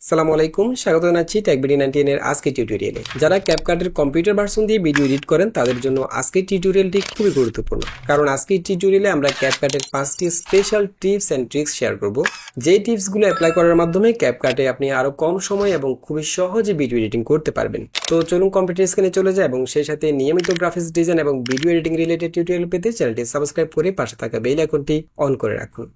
সালামু আলাইকুম, স্বাগত জানাচ্ছি টেকবিডি 19 এর আজকের টিউটোরিয়ালে। যারা ক্যাপকাটের কম্পিউটার ভার্সন দিয়ে ভিডিও এডিট করেন তাদের জন্য আজকের টিউটোরিয়ালটি খুবই গুরুত্বপূর্ণ, কারণ আজকের টিউটোরিয়ালে আমরা ক্যাপকাটের 5টি special tips and tricks share করব, যেই টিপসগুলো অ্যাপ্লাই করার মাধ্যমে ক্যাপকাটে আপনি আরো কম সময় এবং খুবই সহজে ভিডিও এডিটিং করতে পারবেন। তো চলুন কম্পিউটার স্ক্রিনে চলে যায় এবং সেই সাথে নিয়মিত গ্রাফিক্স ডিজাইন এবং ভিডিও এডিটিং রিলেটেড টিউটোরিয়াল পেতে চ্যানেলটি সাবস্ক্রাইব করে পাশে থাকা বেল আইকনটি অন করে রাখুন।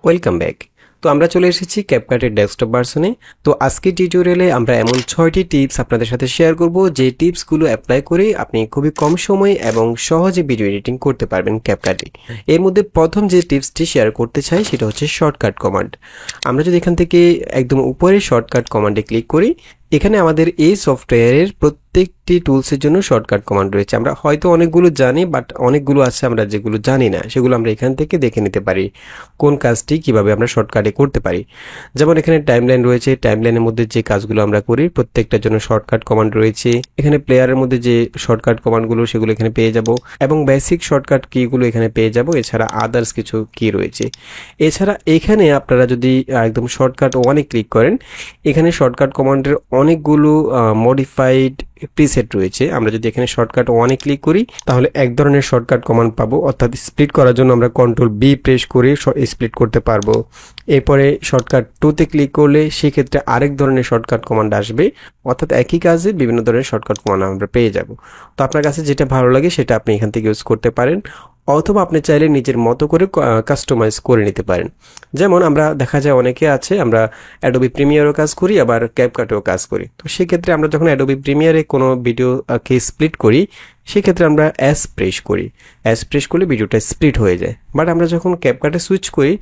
Welcome back. তো আমরা চলে এসেছি ক্যাপকাটের ডেস্কটপ ভার্সনে। তো আজকের টিউটোরিয়ালে আমরা এমন 6টি টিপস আপনাদের সাথে শেয়ার করব, যে টিপসগুলো অ্যাপ্লাই করে আপনি খুবই কম সময়ে এবং সহজে ভিডিও এডিটিং করতে পারবেন ক্যাপকাটে। এর মধ্যে প্রথম যে টিপসটি শেয়ার করতে চাই সেটা হচ্ছে শর্টকাট কমান্ড। আমরা যদি এখান থেকে একদম উপরে শর্টকাট কমান্ডে ক্লিক করি, এখানে আমাদের এই সফটওয়্যারের প্রত্যেকটি টুলসের জন্য শর্টকাট কমান্ড রয়েছে। আমরা হয়তো অনেকগুলো জানি, বাট অনেকগুলো আছে আমরা যেগুলো জানি না, সেগুলো আমরা এখান থেকে দেখে নিতে পারি কোন কাজটি কিভাবে আমরা শর্টকাটে করতে পারি। যেমন এখানে টাইমলাইন রয়েছে, টাইমলাইনের মধ্যে যে কাজগুলো আমরা করি প্রত্যেকটার জন্য শর্টকাট কমান্ড রয়েছে। এখানে প্লেয়ারের মধ্যে যে শর্টকাট কমান্ডগুলো সেগুলো এখানে পেয়ে যাব, এবং বেসিক শর্টকাট কিগুলো এখানে পেয়ে যাব। এছাড়া আদার্স কিছু কি রয়েছে। এছাড়া এখানে আপনারা যদি একদম শর্টকাট ওয়ানে ক্লিক করেন, এখানে শর্টকাট কমান্ডের অনেকগুলো মডিফাইড প্রিসেট রয়েছে। আমরা যদি এখানে শর্টকাট ওয়ানে ক্লিক করি তাহলে এক ধরনের শর্টকাট কমান্ড পাবো, অর্থাৎ স্প্লিট করার জন্য আমরা কন্ট্রোল বি প্রেস করে স্প্লিট করতে পারবো। এরপরে শর্টকাট 2তে ক্লিক করলে সেক্ষেত্রে আরেক ধরনের শর্টকাট কমান্ড আসবে, অর্থাৎ একই কাজে বিভিন্ন ধরনের শর্টকাট কমান্ড আমরা পেয়ে যাব। তো আপনার কাছে যেটা ভালো লাগে সেটা আপনি এখান থেকে ইউজ করতে পারেন, অথবা আপনি চাইলে নিজের মতো করে কাস্টমাইজ করে নিতে পারেন। যেমন আমরা দেখা যায় অনেকে আছে আমরা অ্যাডোবি প্রিমিয়ারও কাজ করি, আবার ক্যাপকাটেও কাজ করি। তো সেক্ষেত্রে আমরা যখন অ্যাডোবি প্রিমিয়ারে কোনো ভিডিওকে স্প্লিট করি, সেক্ষেত্রে আমরা এস প্রেস করি। এস প্রেস করলে ভিডিওটা স্প্লিট হয়ে যায়। বাট আমরা যখন ক্যাপকাটে সুইচ করি,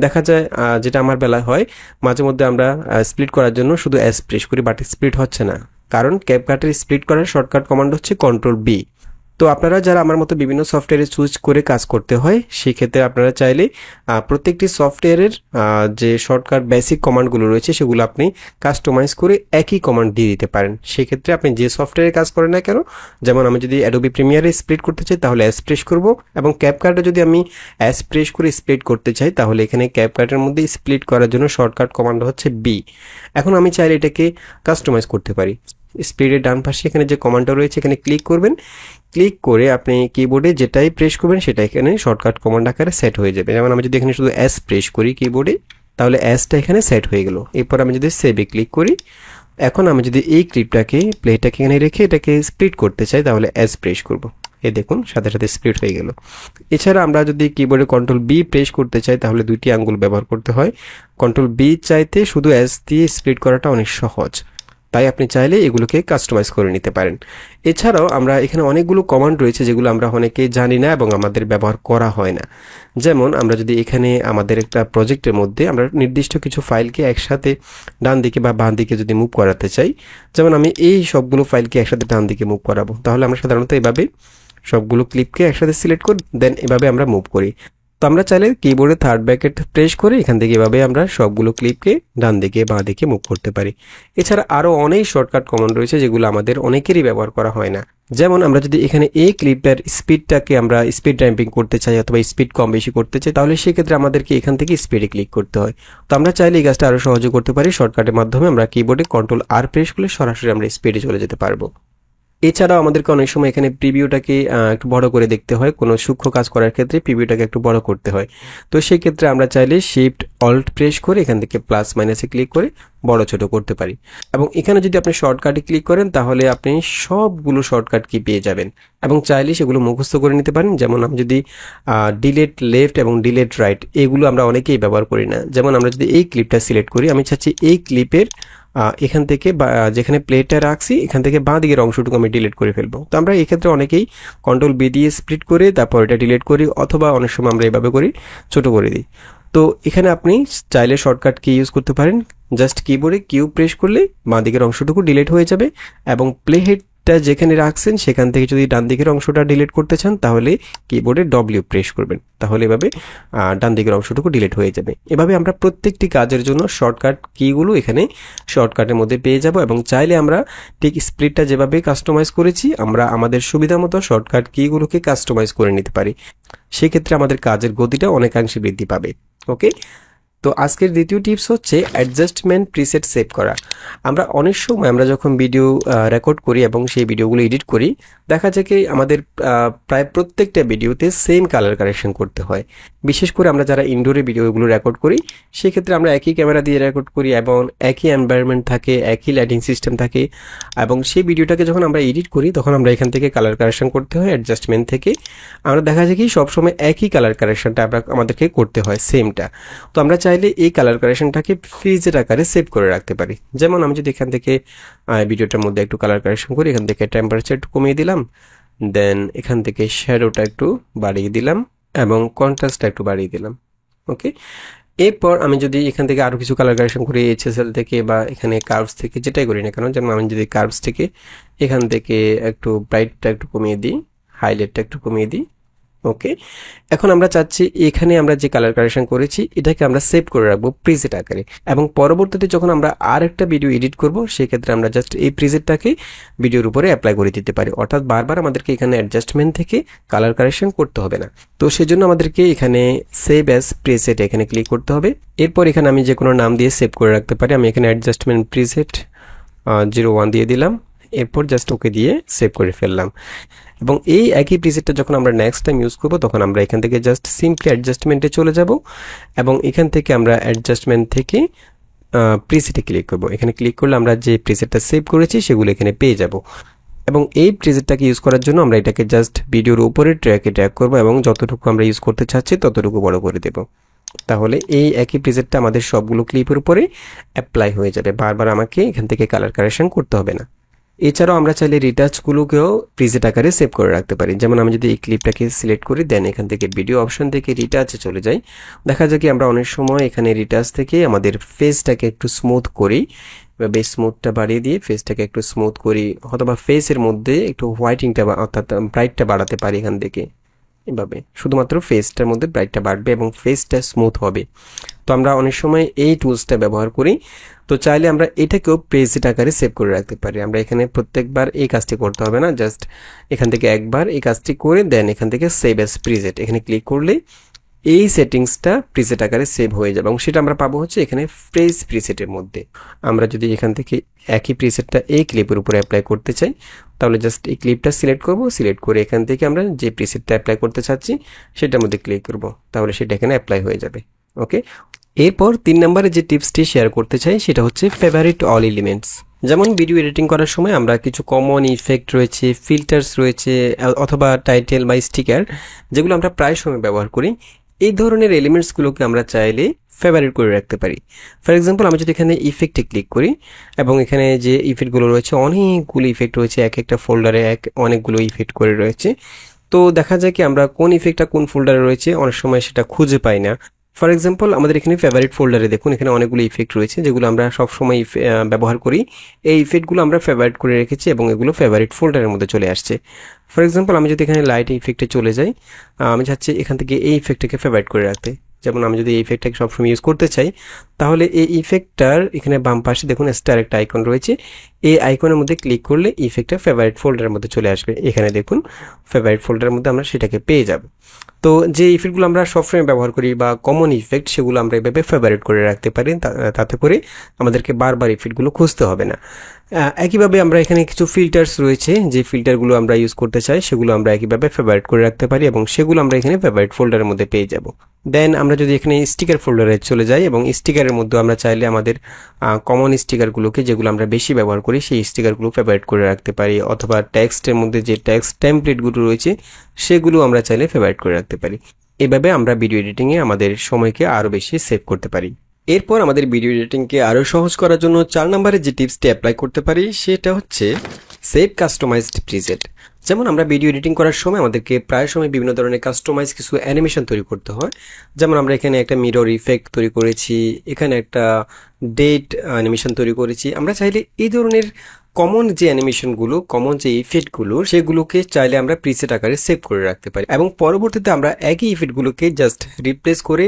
দেখা যায় যেটা আমার বেলায় হয়, মাঝে মধ্যে আমরা স্প্লিট করার জন্য শুধু এস প্রেস করি, বাট স্প্লিট হচ্ছে না, কারণ ক্যাপকাটের স্প্লিট করার শর্টকাট কমান্ড হচ্ছে কন্ট্রোল বি। তো আপনারা যারা আমার মতো বিভিন্ন সফটওয়্যারে সুইচ করে কাজ করতে হয়, সেক্ষেত্রে আপনারা চাইলে প্রত্যেকটি সফটওয়্যারের যে শর্টকাট বেসিক কমান্ডগুলো রয়েছে সেগুলো আপনি কাস্টমাইজ করে একই কমান্ড দিয়ে দিতে পারেন। সেক্ষেত্রে আপনি যে সফটওয়্যারে কাজ করেন না কেন, যেমন আমি যদি অ্যাডোবি প্রিমিয়ারে স্প্লিট করতে চাই তাহলে এস প্রেস করব, এবং ক্যাপকাটে যদি আমি এস প্রেস করে স্প্লিট করতে চাই তাহলে এখানে ক্যাপকাটের মধ্যে স্প্লিট করার জন্য শর্টকাট কমান্ড হচ্ছে বি। এখন আমি চাইলে এটাকে কাস্টমাইজ করতে পারি। স্প্লিটের ডান পাশে এখানে যে কমান্ডটা রয়েছে এখানে ক্লিক করবেন। ক্লিক করে আপনি কিবোর্ডে যেটাই প্রেস করবেন সেটা এখানে শর্টকাট কমান্ড আকারে সেট হয়ে যাবে। যেমন আমি যদি এখানে শুধু এস প্রেস করি কিবোর্ডে, তাহলে এসটা এখানে সেট হয়ে গেল। এরপর আমি যদি সেভে ক্লিক করি, এখন আমি যদি এই প্লেটাকে এখানে রেখে এটাকে স্প্লিট করতে চাই তাহলে এস প্রেস করব। এই দেখুন সাথে সাথে স্প্লিট হয়ে গেল। এছাড়া আমরা যদি কিবোর্ডে কন্ট্রোল বি প্রেস করতে চাই তাহলে 2টি আঙ্গুল ব্যবহার করতে হয়। কন্ট্রোল বি চাইতে শুধু এস দিয়ে স্প্লিট করাটা অনেক সহজ, তাই আপনি চাইলে এগুলোকে কাস্টমাইজ করে নিতে পারেন। এছাড়াও আমরা এখানে অনেকগুলো কমান্ড রয়েছে যেগুলো আমরা অনেকে জানি না এবং আমাদের ব্যবহার করা হয় না। যেমন আমরা যদি এখানে আমাদের একটা প্রজেক্টের মধ্যে আমরা নির্দিষ্ট কিছু ফাইলকে একসাথে ডান দিকে বা বাম দিকে যদি মুভ করাতে চাই, যেমন আমি এই সবগুলো ফাইলকে একসাথে ডান দিকে মুভ করাবো, তাহলে আমরা সাধারণত এভাবে সবগুলো ক্লিপকে একসাথে সিলেক্ট করি, দেন এভাবে আমরা মুভ করি। তো আমরা চাইলে কিবোর্ডে থার্ড ব্র্যাকেট প্রেস করে এখান থেকে এভাবে আমরা সবগুলো ক্লিপকে ডান দিকে বাঁ দিকে মুভ করতে পারি। এছাড়া আরো অনেক শর্টকাট কমান্ড রয়েছে যেগুলো আমাদের অনেকেরই ব্যবহার করা হয় না। যেমন আমরা যদি এখানে এই ক্লিপটার স্পিডটাকে আমরা স্পিড ড্যাম্পিং করতে চাই অথবা স্পিড কম বেশি করতে চাই, তাহলে সেক্ষেত্রে আমাদেরকে এখান থেকে স্পিডে ক্লিক করতে হয়। তো আমরা চাইলে এই কাজটা আরো সহজে করতে পারি। শর্টকাটের মাধ্যমে আমরা কিবোর্ডে কন্ট্রোল আর প্রেস করলে সরাসরি আমরা স্পিডে চলে যেতে পারবো। এছাড়াও আমাদেরকে অনেক সময় এখানে প্রিভিউটাকে একটু বড় করে দেখতে হয়, কোনো সূক্ষ্ম কাজ করার ক্ষেত্রে প্রিভিউটাকে একটু বড় করতে হয়। তো সেই ক্ষেত্রে আমরা চাইলে শিফট অল্ট প্রেস করে এখান থেকে প্লাস মাইনাসে ক্লিক করে বড় ছোট করতে পারি। এবং এখানে যদি আপনি শর্টকাটে ক্লিক করেন তাহলে আপনি সবগুলো শর্টকাট কি পেয়ে যাবেন, এবং চাইলে সেগুলো মুখস্থ করে নিতে পারেন। যেমন আমি যদি ডিলেট লেফট এবং ডিলেট রাইট, এগুলো আমরা অনেকেই ব্যবহার করি না। যেমন আমরা যদি এই ক্লিপটা সিলেক্ট করি, আমি চাচ্ছি এই ক্লিপের এখান থেকে যেখানে প্লেটটা রাখছি এখান থেকে বাঁ দিকের অংশটুকু আমি ডিলিট করে ফেলবো। তো আমরা এই ক্ষেত্রে অনেকেই কন্ট্রোল বি দিয়ে স্প্লিট করে তারপর এটা ডিলিট করি, অথবা অনেক সময় আমরা এভাবে করি ছোট করে দিই। তো এখানে আপনি চাইলে শর্টকাট কি ইউজ করতে পারেন, জাস্ট কিবোর্ডে কিউ প্রেস করলে বাঁ দিকের অংশটুকু ডিলিট হয়ে যাবে, এবং প্লে হেডটা যেখানে রাখছেন সেখান থেকে যদি ডান দিকের অংশটা ডিলিট করতে চান তাহলে কিবোর্ডে ডব্লিউ প্রেস করবেন, তাহলে এভাবে ডান দিকের অংশটুকু ডিলিট হয়ে যাবে। এভাবে আমরা প্রত্যেকটি কাজের জন্য শর্টকাট কিগুলো এখানে শর্টকাটের মধ্যে পেয়ে যাব, এবং চাইলে আমরা ঠিক স্প্লিটটা যেভাবে কাস্টমাইজ করেছি আমরা আমাদের সুবিধা মতো শর্টকাট কিগুলোকে কাস্টমাইজ করে নিতে পারি। সেক্ষেত্রে আমাদের কাজের গতিটা অনেকাংশে বৃদ্ধি পাবে। ওকে, তো আজকের দ্বিতীয় টিপস হচ্ছে অ্যাডজাস্টমেন্ট প্রিসেট সেভ করা। আমরা অনেক সময় আমরা যখন ভিডিও রেকর্ড করি এবং সেই ভিডিওগুলো এডিট করি, দেখা যায় কি আমাদের প্রায় প্রত্যেকটা ভিডিওতে সেম কালার কারেকশন করতে হয়। বিশেষ করে আমরা যারা ইনডোরে ভিডিওগুলো রেকর্ড করি, সেক্ষেত্রে আমরা একই ক্যামেরা দিয়ে রেকর্ড করি এবং একই এনভায়রনমেন্ট থাকে, একই লাইটিং সিস্টেম থাকে, এবং সেই ভিডিওটাকে যখন আমরা এডিট করি তখন আমরা এখান থেকে কালার কারেকশন করতে হয় অ্যাডজাস্টমেন্ট থেকে। আমরা দেখা যায় কি সবসময় একই কালার কারেকশনটা আমাদেরকে করতে হয় সেমটা। তো আমরা চাইলে এই কালার কারেকশনটাকে ফ্রিজের আকারে সেভ করে রাখতে পারি। যেমন আমি যদি এখান থেকে ভিডিওটার মধ্যে একটু কালার কারেকশন করি, এখান থেকে টেম্পারেচার একটু কমিয়ে দিলাম, দেন এখান থেকে শ্যাডোটা একটু বাড়িয়ে দিলাম এবং কন্ট্রাস্টটা একটু বাড়িয়ে দিলাম। ওকে, এরপর আমি যদি এখান থেকে আরও কিছু কালার কারেকশন করি এইচএসএল থেকে বা এখানে কার্ভস থেকে, যেটাই করি না কেন, যেমন আমি যদি কার্ভস থেকে এখান থেকে একটু ব্রাইটটা একটু কমিয়ে দিই, হাইলাইটটা একটু কমিয়ে দিই। ওকে, এখন আমরা চাচ্ছি এখানে আমরা যে কালার কারেকশন করেছি এটাকে আমরা সেভ করে রাখবো প্রিসেট আকারে, এবং পরবর্তীতে যখন আমরা আর একটা ভিডিও এডিট করব সেক্ষেত্রে আমরা জাস্ট এই প্রিসেটটাকে ভিডিওর উপরে অ্যাপ্লাই করে দিতে পারি। অর্থাৎ বারবার আমাদেরকে এখানে অ্যাডজাস্টমেন্ট থেকে কালার কারেকশন করতে হবে না। তো সেজন্য আমাদেরকে এখানে সেভ অ্যাজ প্রিসেট এখানে ক্লিক করতে হবে। এরপর এখানে আমি যে কোনো নাম দিয়ে সেভ করে রাখতে পারি। আমি এখানে অ্যাডজাস্টমেন্ট প্রিসেট 01 দিয়ে দিলাম, এরপর জাস্ট ওকে দিয়ে সেভ করে ফেললাম। এবং এই একই প্রিসেটটা যখন আমরা নেক্সট টাইম ইউজ করব তখন আমরা এখান থেকে জাস্ট সিম্পলি অ্যাডজাস্টমেন্টে চলে যাব এবং এখান থেকে আমরা অ্যাডজাস্টমেন্ট থেকে প্রিসেটে ক্লিক করব। এখানে ক্লিক করলে আমরা যে প্রিসেটটা সেভ করেছি সেগুলো এখানে পেয়ে যাব। এবং এই প্রিসেটটাকে ইউজ করার জন্য আমরা এটাকে জাস্ট ভিডিওর উপরে ট্র্যাকে ট্র্যাক করব এবং যতটুকু আমরা ইউজ করতে চাচ্ছি ততটুকু বড় করে দেব। তাহলে এই একই প্রিসেটটা আমাদের সবগুলো ক্লিপের উপরে অ্যাপ্লাই হয়ে যাবে, বারবার আমাকে এখান থেকে কালার কারেকশন করতে হবে না। এছাড়াও আমরা চাইলে রিটাচগুলোকেও প্রিসেট আকারে সেভ করে রাখতে পারি। যেমন আমি যদি এই ক্লিপটাকে সিলেক্ট করি, দেন এখান থেকে ভিডিও অপশন থেকে রিটাচে চলে যাই, দেখা যায় কি আমরা অনেক সময় এখানে রিটাচ থেকে আমাদের ফেসটাকে একটু স্মুথ করি, বেশ স্মুথটা বাড়িয়ে দিয়ে ফেসটাকে একটু স্মুথ করি, অথবা ফেসের মধ্যে একটু হোয়াইটিংটা অর্থাৎ ব্রাইটটা বাড়াতে পারি এখান থেকে। এভাবে শুধুমাত্র ফেসটার মধ্যে ব্রাইটটা বাড়বে এবং ফেসটা স্মুথ হবে। তো আমরা অনেক সময় এই টুলসটা ব্যবহার করি। তো চাইলে আমরা এটাকেও প্রিসেট আকারে সেভ করে রাখতে পারি। আমরা এখানে প্রত্যেকবার এই কাজটি করতে হবে না, জাস্ট এখান থেকে একবার এই কাজটি করে দেন এখান থেকে সেভ অ্যাজ প্রিসেট এখানে ক্লিক করলে এই সেটিংসটা প্রিসেট আকারে সেভ হয়ে যাবে এবং সেটা আমরা পাবো হচ্ছে এখানে ফ্রেজ প্রিসেটের মধ্যে। আমরা যদি এখান থেকে একই প্রিসেটটা এই ক্লিপের উপরে অ্যাপ্লাই করতে চাই তাহলে জাস্ট এই ক্লিপটা সিলেক্ট করব, সিলেক্ট করে এখান থেকে আমরা যে প্রিসেটটা অ্যাপ্লাই করতে চাচ্ছি সেটার মধ্যে ক্লিক করব, তাহলে সেটা এখানে অ্যাপ্লাই হয়ে যাবে। ওকে, এরপর 3 নম্বরে যে টিপসটি শেয়ার করতে চাই সেটা হচ্ছে ফেভারিট অল এলিমেন্টস। যেমন ভিডিও এডিটিং করার সময় আমরা কিছু কমন ইফেক্ট রয়েছে, ফিল্টার্স রয়েছে, অথবা টাইটেল বা স্টিকার, যেগুলো আমরা প্রায় সময় ব্যবহার করি। এই ধরনের এলিমেন্টসগুলোকে আমরা চাইলে ফেভারিট করে রাখতে পারি। ফর এক্সাম্পল আমি যদি এখানে ইফেক্টে ক্লিক করি এবং এখানে যে ইফেক্টগুলো রয়েছে অনেকগুলো ইফেক্ট রয়েছে, এক একটা ফোল্ডারে অনেকগুলো ইফেক্ট করে রয়েছে। তো দেখা যায় কি আমরা কোন ইফেক্টটা কোন ফোল্ডারে রয়েছে অনেক সময় সেটা খুঁজে পাই না। ফর এক্সাম্পল আমাদের এখানে ফেভারিট ফোল্ডারে দেখুন এখানে অনেকগুলো ইফেক্ট রয়েছে যেগুলো আমরা সবসময় ব্যবহার করি। এই ইফেক্টগুলো আমরা ফেভারিট করে রেখেছি এবং এগুলো ফেভারিট ফোল্ডারের মধ্যে চলে আসছে। ফর এক্সাম্পল আমি যদি এখানে লাইট ইফেক্টে চলে যাই, আমি চাচ্ছি এখান থেকে এই ইফেক্টটাকে ফেভারিট করে রাখতে। যেমন আমি যদি এই ইফেক্টটাকে সবসময় ইউজ করতে চাই তাহলে এই ইফেক্টটার এখানে বাম পাশে দেখুন স্টার একটা আইকন রয়েছে, এই আইকনের মধ্যে ক্লিক করলে ইফেক্টটা ফেভারিট ফোল্ডারের মধ্যে চলে আসবে। এখানে দেখুন ফেভারিট ফোল্ডারের মধ্যে আমরা সেটাকে পেয়ে যাব। তো যে ইফেক্টগুলো আমরা সবসময় ব্যবহার করি বা কমন ইফেক্ট সেগুলো আমরা এভাবে ফেভারিট করে রাখতে পারি, তাতে করে আমাদেরকে বারবার ইফেক্টগুলো খুঁজতে হবে না। একইভাবে আমরা এখানে কিছু ফিল্টার্স রয়েছে, যে ফিল্টারগুলো আমরা ইউজ করতে চাই সেগুলো আমরা একইভাবে ফেভারিট করে রাখতে পারি এবং সেগুলো আমরা এখানে ফেভারিট ফোল্ডারের মধ্যে পেয়ে যাব। দেন আমরা যদি এখানে স্টিকার ফোল্ডারে চলে যাই এবং স্টিকারের মধ্যে আমরা চাইলে আমাদের কমন স্টিকারগুলোকে যেগুলো আমরা বেশি ব্যবহার করি সেই স্টিকারগুলো ফেভারিট করে রাখতে পারি, অথবা টেক্সটের মধ্যে যে টেক্সট টেমপ্লেটগুলো রয়েছে সেগুলো আমরা চাইলে ফেভারিট করে রাখতে পারি। এভাবে আমরা ভিডিও এডিটিংয়ে আমাদের সময়কে আরও বেশি সেভ করতে পারি। এরপর আমাদের ভিডিও এডিটিংকে আরও সহজ করার জন্য 4 নম্বরে যে টিপসটি অ্যাপ্লাই করতে পারি সেটা হচ্ছে সেভ কাস্টমাইজড প্রিসেট। যেমন আমরা ভিডিও এডিটিং করার সময় আমাদেরকে প্রায় সময় বিভিন্ন ধরনের কাস্টমাইজ কিছু অ্যানিমেশন তৈরি করতে হয়। যেমন আমরা এখানে একটা মিরর ইফেক্ট তৈরি করেছি, এখানে একটা ডেট অ্যানিমেশন তৈরি করেছি। আমরা চাইলে এই ধরনের কমন যে অ্যানিমেশনগুলো, কমন যে ইফেক্টগুলো সেগুলোকে চাইলে আমরা প্রিসেট আকারে সেভ করে রাখতে পারি এবং পরবর্তীতে আমরা একই ইফেক্টগুলোকে জাস্ট রিপ্লেস করে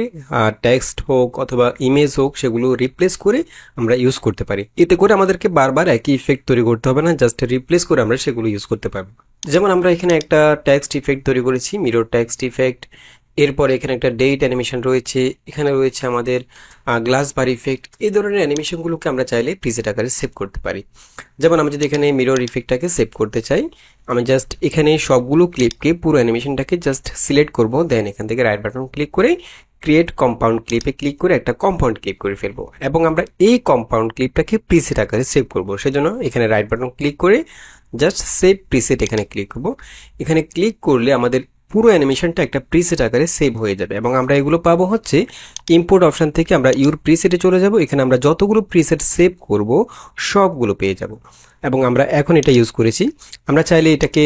টেক্সট হোক অথবা ইমেজ হোক সেগুলো রিপ্লেস করে আমরা ইউজ করতে পারি। এতে করে আমাদেরকে বারবার একই ইফেক্ট তৈরি করতে হবে না, জাস্ট রিপ্লেস করে আমরা সেগুলো ইউজ করতে পারবো। যেমন আমরা এখানে একটা টেক্সট ইফেক্ট তৈরি করেছি, মিরর টেক্সট ইফেক্ট। এরপর এখানে একটা ডেট অ্যানিমেশন রয়েছে, এখানে রয়েছে আমাদের গ্লাস বার ইফেক্ট। এই ধরনের অ্যানিমেশনগুলোকে আমরা চাইলে প্রিসেট আকারে সেভ করতে পারি। যেমন আমি যদি এখানে মিরর ইফেক্টটাকে সেভ করতে চাই, আমি জাস্ট এখানে সবগুলো ক্লিপকে পুরো অ্যানিমেশনটাকে জাস্ট সিলেক্ট করব, দেন এখান থেকে রাইট বাটন ক্লিক করে ক্রিয়েট কম্পাউন্ড ক্লিপে ক্লিক করে একটা কম্পাউন্ড ক্লিপ করে ফেলবো এবং আমরা এই কম্পাউন্ড ক্লিপটাকে প্রিসেট আকারে সেভ করব। সেজন্য এখানে রাইট বাটন ক্লিক করে জাস্ট সেভ প্রিসেট এখানে ক্লিক করব। এখানে ক্লিক করলে আমাদের পুরো অ্যানিমেশনটা একটা প্রিসেট আকারে সেভ হয়ে যাবে এবং আমরা এগুলো পাবো হচ্ছে ইম্পোর্ট অপশন থেকে আমরা ইউর প্রিসেটে চলে যাব। এখানে আমরা যতগুলো প্রিসেট সেভ করব সবগুলো পেয়ে যাব এবং আমরা এখন এটা ইউজ করেছি। আমরা চাইলে এটাকে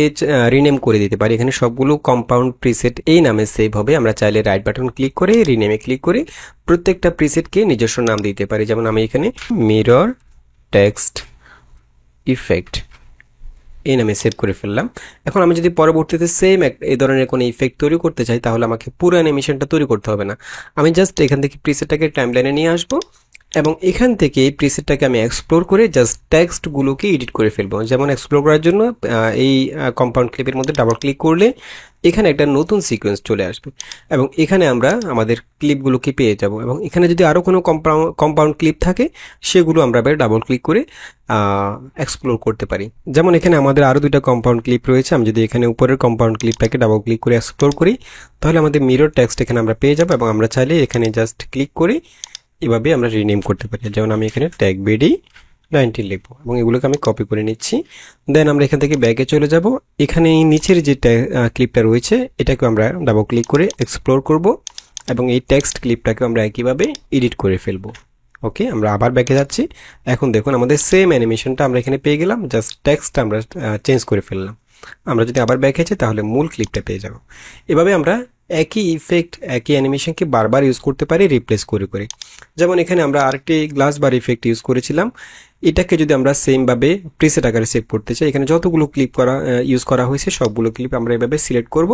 রিনেম করে দিতে পারি, এখানে সবগুলো কম্পাউন্ড প্রিসেট এই নামে সেভ হবে। আমরা চাইলে রাইট বাটন ক্লিক করে রিনেমে ক্লিক করে প্রত্যেকটা প্রিসেটকে নিজস্ব নাম দিতে পারি। যেমন আমি এখানে মিরর টেক্সট ইফেক্ট এই নামে সেভ করে ফেললাম। এখন আমি যদি পরবর্তীতে সেম এই ধরনের কোনো ইফেক্ট তৈরি করতে চাই তাহলে আমাকে পুরো অ্যানিমেশনটা তৈরি করতে হবে না। আমি জাস্ট এখান থেকে প্রিসেটটাকে টাইমলাইনে নিয়ে আসবো এবং এখান থেকে এই প্রিসেটটাকে আমি এক্সপ্লোর করে জাস্ট টেক্সটগুলোকে এডিট করে ফেলবো। যেমন এক্সপ্লোর করার জন্য এই কম্পাউন্ড ক্লিপের মধ্যে ডাবল ক্লিক করলে এখানে একটা নতুন সিকোয়েন্স চলে আসবে এবং এখানে আমরা আমাদের ক্লিপগুলোকে পেয়ে যাব এবং এখানে যদি আরও কোনো কম্পাউন্ড ক্লিপ থাকে সেগুলো আমরা আবার ডাবল ক্লিক করে এক্সপ্লোর করতে পারি। যেমন এখানে আমাদের আরও দুইটা কম্পাউন্ড ক্লিপ রয়েছে, আমি যদি এখানে উপরের কম্পাউন্ড ক্লিপটাকে ডাবল ক্লিক করে এক্সপ্লোর করি তাহলে আমাদের মিরর টেক্সট এখানে আমরা পেয়ে যাবো এবং আমরা চাইলে এখানে জাস্ট ক্লিক করে এভাবে আমরা রিনেম করতে পারি। যেমন আমি এখানে ট্যাগ বিডি 19 লিখবো এবং এগুলোকে আমি কপি করে নিচ্ছি। দেন আমরা এখান থেকে ব্যাকে চলে যাব। এখানে এই নিচের যে ক্লিপটা রয়েছে এটাকে আমরা ডাবল ক্লিক করে এক্সপ্লোর করব এবং এই টেক্সট ক্লিপটাকে আমরা একইভাবে এডিট করে ফেলবো। ওকে, আমরা আবার ব্যাকে যাচ্ছি। এখন দেখুন আমাদের সেম অ্যানিমেশনটা আমরা এখানে পেয়ে গেলাম, জাস্ট টেক্সটটা আমরা চেঞ্জ করে ফেললাম। আমরা যদি আবার ব্যাকে যাই তাহলে মূল ক্লিপটা পেয়ে যাব। এভাবে আমরা একই ইফেক্ট একই অ্যানিমেশনকে বারবার ইউজ করতে পারি রিপ্লেস করে করে। যেমন এখানে আমরা আরেকটি গ্লাস বার ইফেক্ট ইউজ করেছিলাম, এটাকে যদি আমরা সেমভাবে প্রিসেট আকারে সেভ করতে চাই, এখানে যতগুলো ক্লিপ ইউজ করা হয়েছে সবগুলো ক্লিপ আমরা এভাবে সিলেক্ট করব।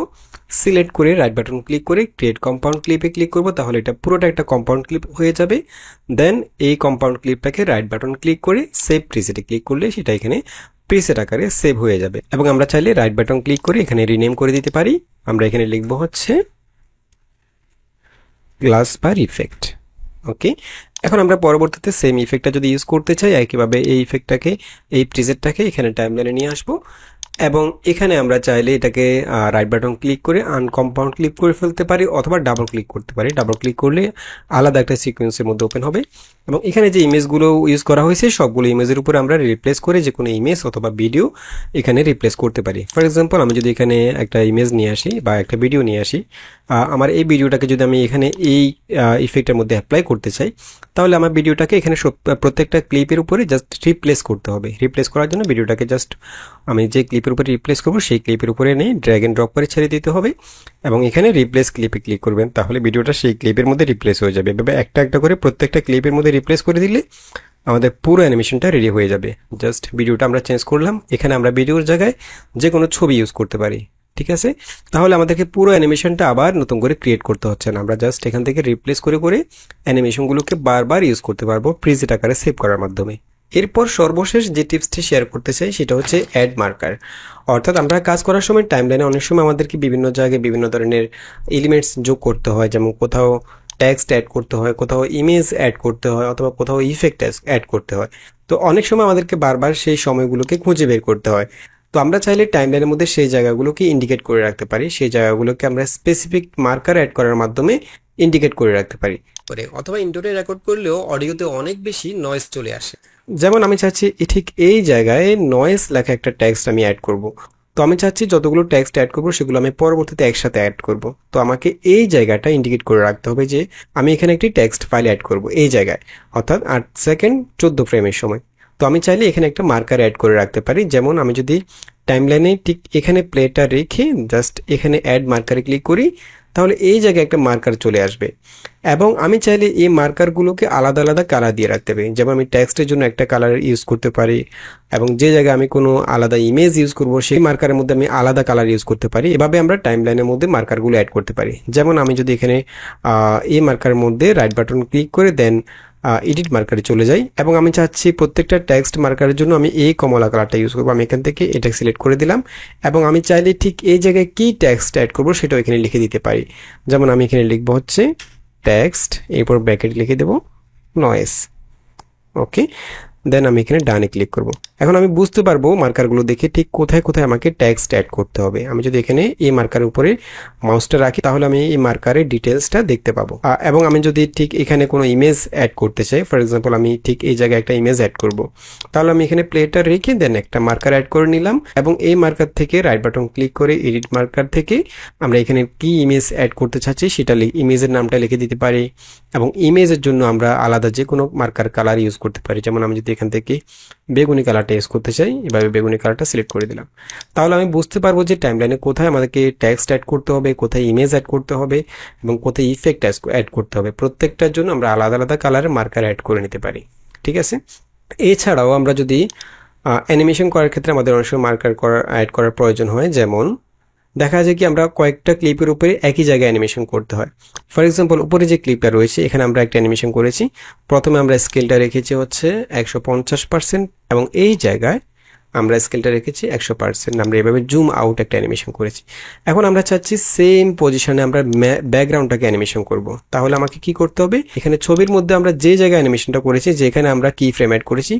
সিলেক্ট করে রাইট বাটন ক্লিক করে ক্রিয়েট কম্পাউন্ড ক্লিপে ক্লিক করব, তাহলে এটা পুরোটা একটা কম্পাউন্ড ক্লিপ হয়ে যাবে। দেন এই কম্পাউন্ড ক্লিপটাকে রাইট বাটন ক্লিক করে সেভ প্রিসেটে ক্লিক করলে সেটা এখানে প্রিসেট আকারে সেভ হয়ে যাবে এবং আমরা চাইলে রাইট বাটন ক্লিক করে এখানে রিনেম করে দিতে পারি। আমরা এখানে লিখবো হচ্ছে গ্লাস বার ইফেক্ট। ওকে, এখন আমরা পরবর্তীতে সেম ইফেক্টটা যদি ইউজ করতে চাই একইভাবে এই ইফেক্টটাকে এই প্রিসেটটাকে এখানে টাইমলাইনে নিয়ে আসবো এবং এখানে আমরা চাইলে এটাকে রাইট বাটন ক্লিক করে আনকম্পাউন্ড ক্লিক করে ফেলতে পারি অথবা ডাবল ক্লিক করতে পারি। ডাবল ক্লিক করলে আলাদা একটা সিকোয়েন্সের মধ্যে ওপেন হবে এবং এখানে যে ইমেজগুলো ইউজ করা হয়েছে সবগুলো ইমেজের উপরে আমরা রিপ্লেস করে যে কোনো ইমেজ অথবা ভিডিও এখানে রিপ্লেস করতে পারি। ফর এক্সাম্পল আমি যদি এখানে একটা ইমেজ নিয়ে আসি বা একটা ভিডিও নিয়ে আসি, আমার এই ভিডিওটাকে যদি আমি এখানে এই ইফেক্টের মধ্যে অ্যাপ্লাই করতে চাই তাহলে আমার ভিডিওটাকে এখানে প্রত্যেকটা ক্লিপের উপরে জাস্ট রিপ্লেস করতে হবে। রিপ্লেস করার জন্য ভিডিওটাকে জাস্ট আমি যে ক্লিপের উপরে রিপ্লেস করবো সেই ক্লিপের উপরে নিয়ে ড্র্যাগ এন্ড ড্রপ করে ছেড়ে দিতে হবে এবং এখানে রিপ্লেস ক্লিপে ক্লিক করবেন, তাহলে ভিডিওটা সেই ক্লিপের মধ্যে রিপ্লেস হয়ে যাবে। এভাবে একটা একটা করে প্রত্যেকটা ক্লিপের মধ্যে রিপ্লেস করে দিলে আমাদের পুরো অ্যানিমেশনটা রেডি হয়ে যাবে। জাস্ট ভিডিওটা আমরা চেঞ্জ করলাম, এখানে আমরা ভিডিওর জায়গায় যে কোনো ছবি ইউজ করতে পারি। ঠিক আছে, তাহলে আমাদেরকে পুরো অ্যানিমেশনটা আবার নতুন করে ক্রিয়েট করতে হচ্ছে না, আমরা জাস্ট এখান থেকে রিপ্লেস করে করে অ্যানিমেশনগুলোকে বারবার ইউজ করতে পারবো প্রিসেট আকারে সেভ করার মাধ্যমে। এরপর সর্বশেষ যে টিপসটি শেয়ার করতে চাই সেটা হচ্ছে অ্যাড মার্কার। অর্থাৎ আমরা কাজ করার সময় টাইমলাইনে অনেক সময় আমাদেরকে বিভিন্ন জায়গায় বিভিন্ন ধরনের এলিমেন্টস যোগ করতে হয়, যেমন কোথাও টেক্সট অ্যাড করতে হয়, কোথাও ইমেজ অ্যাড করতে হয় অথবা কোথাও ইফেক্ট অ্যাড করতে হয়। তো অনেক সময় আমাদেরকে বারবার সেই সময়গুলোকে খুঁজে বের করতে হয়। তো আমরা চাইলে টাইমলাইনের মধ্যে সেই জায়গাগুলোকে ইন্ডিকেট করে রাখতে পারি, সেই জায়গাগুলোকে আমরা স্পেসিফিক মার্কার অ্যাড করার মাধ্যমে ইন্ডিকেট করে রাখতে পারি। অথবা ইনডোরে রেকর্ড করলেও অডিওতে অনেক বেশি নয়েজ চলে আসে। যেমন আমি চাচ্ছি ঠিক এই জায়গায় নয়েজ লেখা একটা টেক্সট আমি অ্যাড করব। তো আমি চাচ্ছি যতগুলো টেক্সট অ্যাড করবো সেগুলো আমি পরবর্তীতে একসাথে অ্যাড করব। তো আমাকে এই জায়গাটা ইন্ডিকেট করে রাখতে হবে যে আমি এখানে একটি টেক্সট ফাইল অ্যাড করব এই জায়গায়, অর্থাৎ 8 সেকেন্ড 14 ফ্রেমের সময়। তো আমি চাইলে এখানে একটা মার্কার অ্যাড করে রাখতে পারি। যেমন আমি যদি টাইমলাইনে ঠিক এখানে প্লেটা রেখে জাস্ট এখানে অ্যাড মার্কারে ক্লিক করি তাহলে এই জায়গায় একটা মার্কার চলে আসবে এবং আমি চাইলে এই মার্কারগুলোকে আলাদা আলাদা কালার দিয়ে রাখতে পারি। যেমন আমি টেক্সটের জন্য একটা কালার ইউজ করতে পারি এবং যে জায়গায় আমি কোনো আলাদা ইমেজ ইউজ করব সেই মার্কারের মধ্যে আমি আলাদা কালার ইউজ করতে পারি। এভাবে আমরা টাইমলাইনের মধ্যে মার্কারগুলো অ্যাড করতে পারি। যেমন আমি যদি এখানে এই মার্কারের মধ্যে রাইট বাটন ক্লিক করে দেন এডিট মার্কারে চলে যাই এবং আমি চাচ্ছি প্রত্যেকটা টেক্সট মার্কারের জন্য আমি এই কমলা কালারটা ইউজ করবো। আমি এখান থেকে এটা সিলেক্ট করে দিলাম এবং আমি চাইলে ঠিক এই জায়গায় কি টেক্সট অ্যাড করবো সেটাও এখানে লিখে দিতে পারি। যেমন আমি এখানে লিখবো হচ্ছে টেক্সট, এরপর ব্র্যাকেট লিখে দেবো নয়েস। ওকে, দেন আমি এখানে ডানে ক্লিক করব। এখন আমি বুঝতে পারবো মার্কারগুলো দেখে ঠিক কোথায় কোথায় আমাকে টেক্সট অ্যাড করতে হবে। আমি যদি এখানে এই মার্কারের উপরে মাউসটা রাখি তাহলে আমি এই মার্কারের ডিটেলসটা দেখতে পাবো। এবং আমি যদি ঠিক এখানে কোনো ইমেজ অ্যাড করতে চাই, ফর এক্সাম্পল আমি ঠিক এই জায়গায় একটা ইমেজ অ্যাড করব, তাহলে আমি এখানে প্লেটা রেখে দেন একটা মার্কার অ্যাড করে নিলাম এবং এই মার্কার থেকে রাইট বাটন ক্লিক করে এডিট মার্কার থেকে আমরা এখানে কি ইমেজ অ্যাড করতে চাচ্ছি সেটা ইমেজের নামটা লিখে দিতে পারি এবং ইমেজের জন্য আমরা আলাদা যে কোনো মার্কার কালার ইউজ করতে পারি। যেমন আমি যদি এখান থেকে বেগুনি কালারটা ইউজ করতে চাই, এভাবে বেগুনি কালারটা সিলেক্ট করে দিলাম, তাহলে আমি বুঝতে পারবো যে টাইমলাইনে কোথায় আমাদেরকে টেক্সট অ্যাড করতে হবে, কোথায় ইমেজ অ্যাড করতে হবে এবং কোথায় ইফেক্ট অ্যাড করতে হবে। প্রত্যেকটার জন্য আমরা আলাদা আলাদা কালারের মার্কার অ্যাড করে নিতে পারি। ঠিক আছে, এছাড়াও আমরা যদি অ্যানিমেশন করার ক্ষেত্রে আমাদের অনেক সময় মার্কার অ্যাড করার প্রয়োজন হয়। যেমন দেখা যায় কি আমরা কয়েকটা ক্লিপের উপরে একই জায়গায় অ্যানিমেশন করতে হয়। ফর এক্সাম্পল উপরে যে ক্লিপটা রয়েছে এখানে আমরা একটা অ্যানিমেশন করেছি, প্রথমে আমরা স্কেলটা রেখেছি হচ্ছে 150% এবং এই জায়গায় আমরা স্কেলটা রেখেছি 100%। আমরা এভাবে জুম আউট একটা অ্যানিমেশন করেছি। এখন আমরা চাচ্ছি সেম পজিশনে আমরা ব্যাকগ্রাউন্ডটাকে অ্যানিমেশন করব। তাহলে আমাকে কি করতে হবে, এখানে ছবির মধ্যে আমরা যে জায়গায় অ্যানিমেশনটা করেছি, যেখানে আমরা কি ফ্রেম অ্যাড করেছি,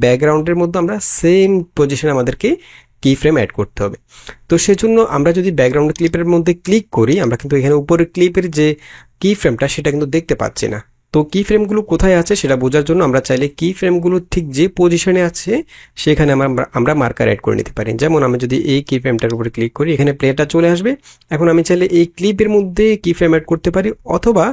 ব্যাকগ্রাউন্ডের মধ্যে আমরা সেম পজিশনে আমাদেরকে কি ফ্রেম অ্যাড করতে হবে। তো সেজন্য আমরা যদি ব্যাকগ্রাউন্ড ক্লিপের মধ্যে ক্লিক করি, আমরা কিন্তু এখানে উপরের ক্লিপের যে কি ফ্রেমটা সেটা কিন্তু দেখতে পাচ্ছি না। তো কি ফ্রেমগুলো কোথায় আছে সেটা বোঝার জন্য আমরা চাইলে কি ফ্রেমগুলো ঠিক যে পজিশনে আছে সেখানে আমরা মার্কার অ্যাড করে নিতে পারি। যেমন আমি যদি এই কি ফ্রেমটার উপরে ক্লিক করি, এখানে প্লেটা চলে আসবে। এখন আমি চাইলে এই ক্লিপের মধ্যে কি ফ্রেম অ্যাড করতে পারি অথবা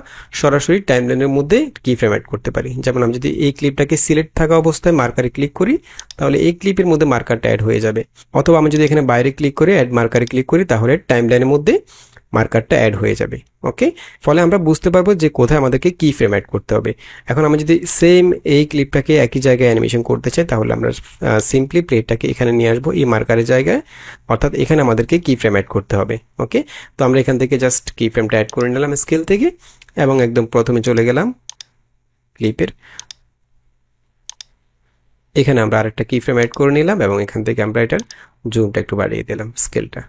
সরাসরি টাইমলাইনের মধ্যে কি ফ্রেম অ্যাড করতে পারি। যেমন আমি যদি এই ক্লিপটাকে সিলেক্ট থাকা অবস্থায় মার্কারে ক্লিক করি তাহলে এই ক্লিপের মধ্যে মার্কারটা অ্যাড হয়ে যাবে, অথবা আমি যদি এখানে বাইরে ক্লিক করে অ্যাড মার্কারে ক্লিক করি তাহলে টাইমলাইনের মধ্যে মার্কারটা অ্যাড হয়ে যাবে। ওকে, ফলে আমরা বুঝতে পারবো যে কোথায় আমাদেরকে কি ফ্রেম অ্যাড করতে হবে। এখন আমি যদি সেম এই ক্লিপটাকে একই জায়গায় অ্যানিমেশন করতে চাই তাহলে আমরা সিম্পলি প্লেটটাকে এখানে নিয়ে আসবো এই মার্কারের জায়গায়, অর্থাৎ এখানে আমাদেরকে কি ফ্রেম অ্যাড করতে হবে। ওকে, তো আমরা এখান থেকে জাস্ট কি ফ্রেমটা অ্যাড করে নিলাম স্কেল থেকে এবং একদম প্রথমে চলে গেলাম ক্লিপের, এখানে আমরা আরেকটা কি ফ্রেম অ্যাড করে নিলাম এবং এখান থেকে আমরা এটার জুমটা একটু বাড়িয়ে দিলাম স্কেলটা।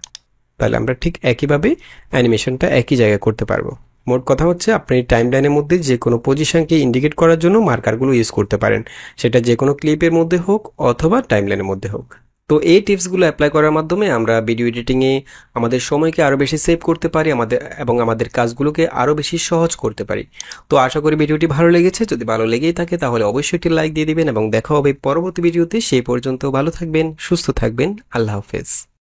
তাহলে আমরা ঠিক একইভাবে অ্যানিমেশনটা একই জায়গায় করতে পারবো। মোট কথা হচ্ছে আপনি টাইমলাইনের মধ্যে যে কোনো পজিশনকে ইন্ডিকেট করার জন্য মার্কারগুলো ইউজ করতে পারেন, সেটা যে কোনো ক্লিপের মধ্যে হোক অথবা টাইমলাইনের মধ্যে হোক। তো এই টিপসগুলো অ্যাপ্লাই করার মাধ্যমে আমরা ভিডিও এডিটিংয়ে আমাদের সময়কে আরও বেশি সেভ করতে পারি আমাদের কাজগুলোকে আরও বেশি সহজ করতে পারি। তো আশা করি ভিডিওটি ভালো লেগেছে। যদি ভালো লেগেই থাকে তাহলে অবশ্যই একটি লাইক দিয়ে দিবেন এবং দেখা হবে পরবর্তী ভিডিওতে। সেই পর্যন্ত ভালো থাকবেন, সুস্থ থাকবেন, আল্লাহ হাফেজ।